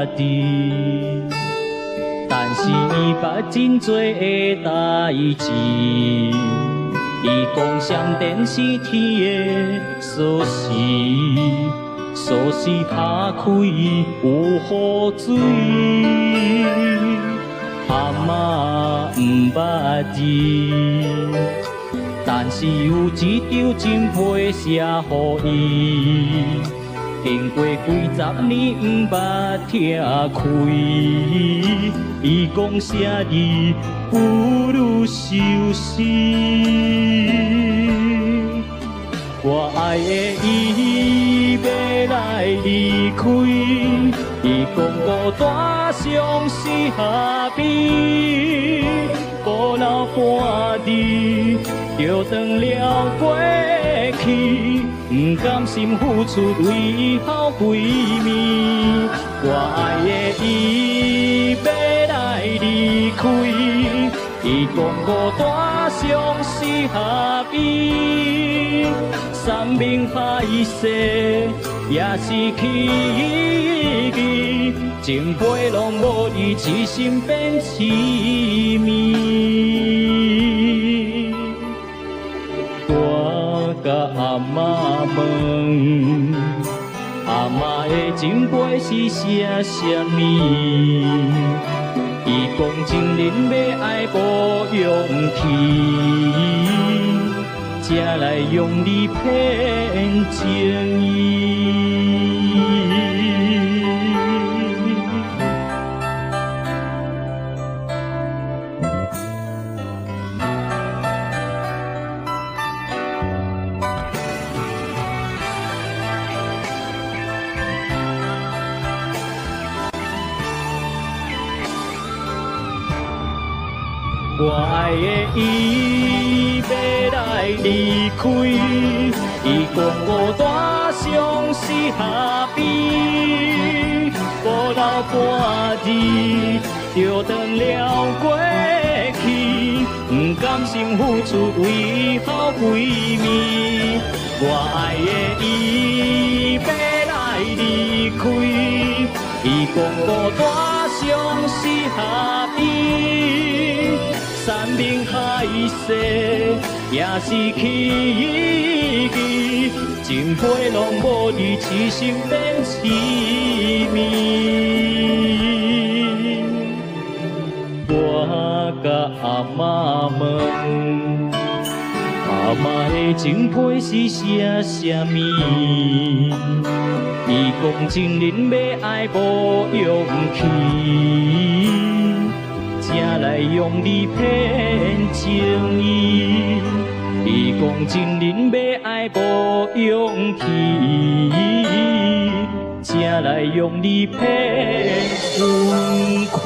知，但是伊捌真多的代志。伊讲闪电是天的锁匙，锁匙打开有雨水。阿嬷毋捌字，但是有一张真批写予伊。经过几十年毋捌拆开，伊讲啥字不如收拾。我爱的伊要来离开，伊讲孤单相思下边，孤老半日就断了过去，不甘心付出为好闺蜜。我爱的伊要来离开，伊讲孤单相思下边，山明海誓也是去记，情悲拢无你痴心变痴迷。我甲阿嬷问，阿嬷的情悲是写啥物？伊讲情人要爱无勇气，才来用力骗情意。我爱的伊要来离开，伊讲孤单相思下边，孤老半日就断了过去，不甘心付出为好闺蜜。我爱的伊要来离开，伊讲孤单相思下边，山明海誓也是去记，情悲拢无你痴心变痴迷。我甲阿嬷问，阿嬷的情批是写啥物？伊讲情人要爱无勇气，才来用力骗情意。伊讲情人要爱无勇气，才来用力骗分开。